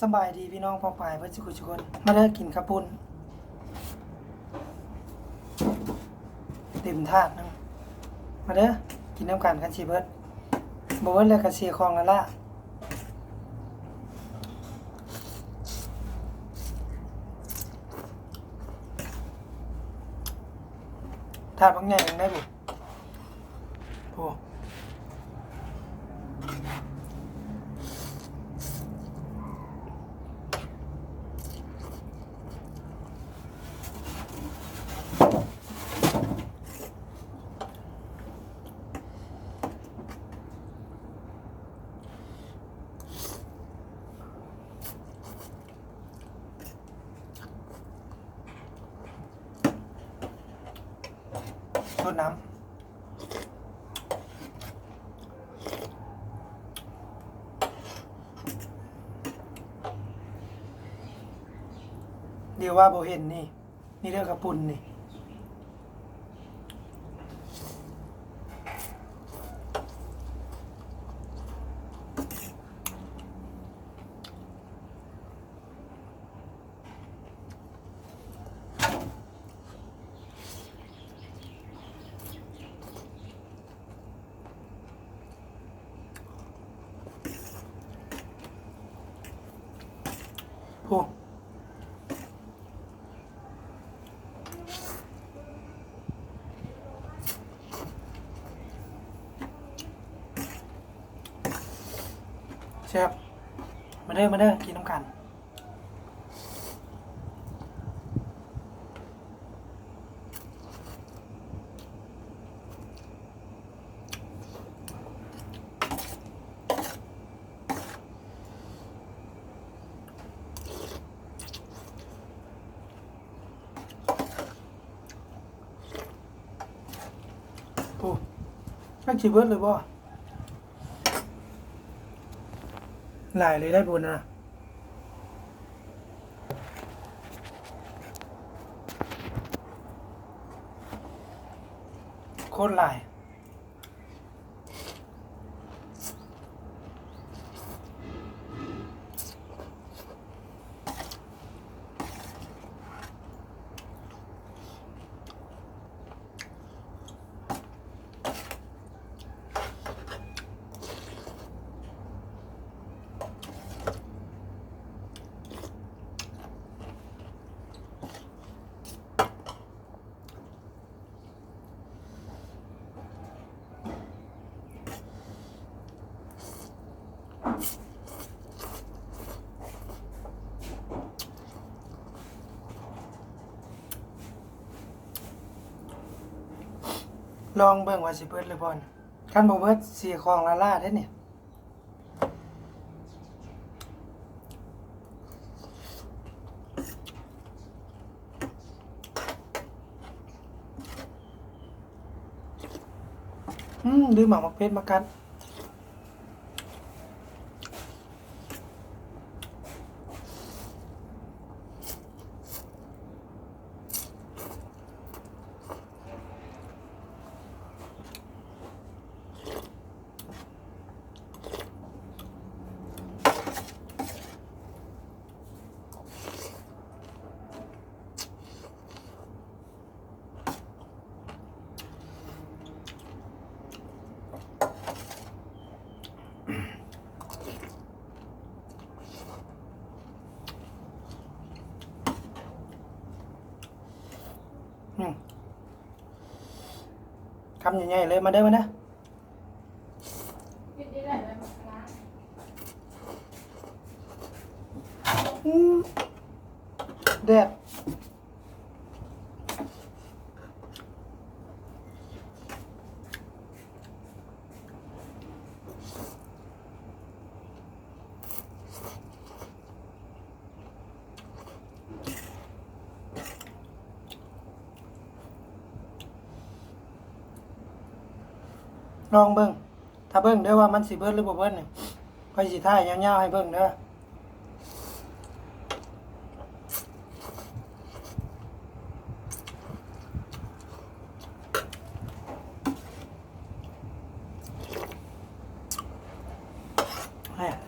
สบายดีพี่น้องพ่อปายเพื่อนสุขคนมาเด้อกินข้าวปุ้นเต็มถาดนึงมาเด้อกินน้ำกันกันชีเบิร์ดบเบิร์ดเลยกันเสียคลองละละถาดบางใหญ่ยังได้บุโอ้รดน้ำเดี๋ยวว่าโบเห็นนี่เรื่องกระปุ่นนี่โอ้แซ่บมาเด้อกินน้ำกันโอ้ตั้งชีเบิร์ดเลยบ่หลายเลยได้บุญนะโคตรหลายลองเบิ่งว่าสิเบิดหรือบ่คันบ่เบิดเสียของละล่าได้เนี่ยดื้อหมามักเพชรมากัดคำใหญ่ๆเลยมาเด้อมาเด้อแดดลองเบิ่งถ้าเบิ่งเด้อว่ามันสิเบิดหรือบ่เบิดนี่ค่อยสิถ่ายยาวๆให้เบิ่งเด้อ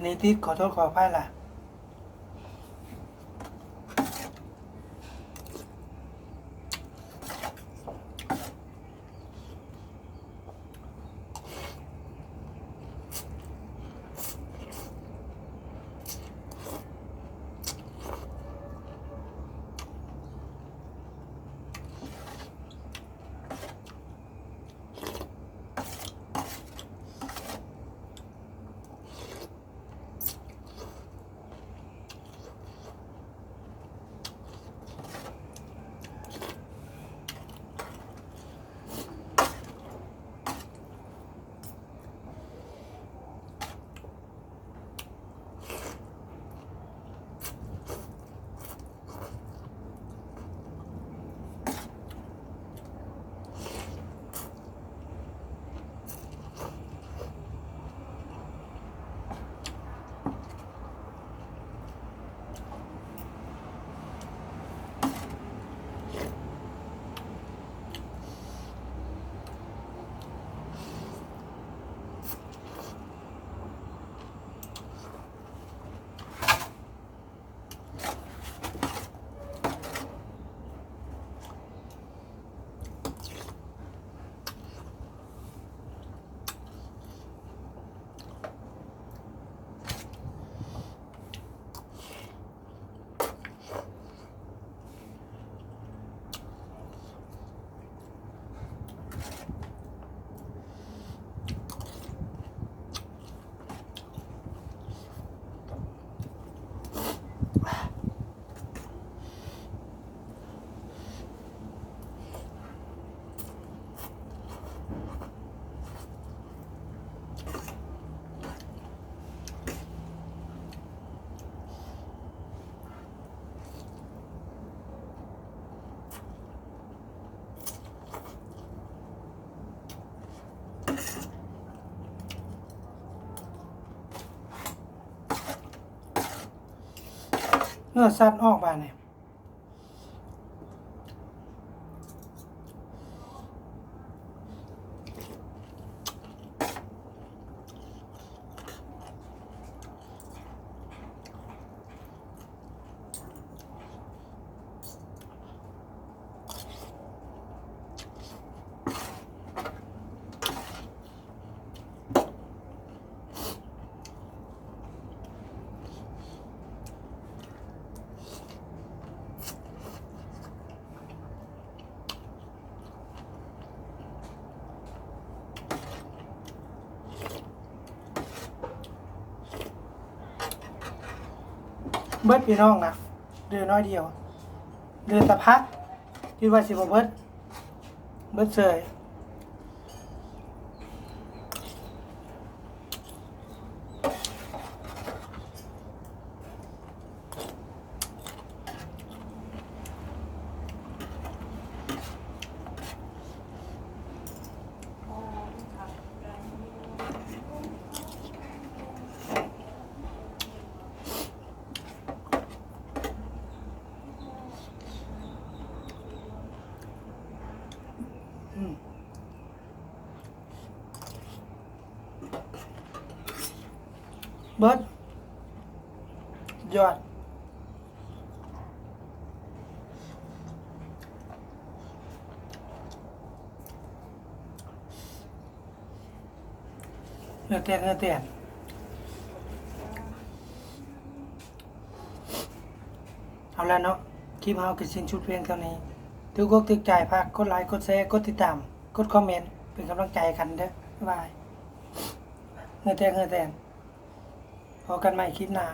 นี่ติดขอโทษขออภัยล่ะ เนื้อสัตว์ออกมาเนี่ยเบิดพี่น้องนะเดือน้อยเดียวเดือตะพักคิดว่าสิบเบิดเสยเบิดยอดเนื้อเตียนเอาแล้วเนาะคลิปเฮาก็สิ้นชุดเพียงเท่านี้ถือกดติดใจฝากกดไลค์กดแชร์กดติดตามกดคอมเมนต์เป็นกำลังใจกันเด้อบ๊ายบายเนื้อเตียนพอกันใหม่คลิปหน้า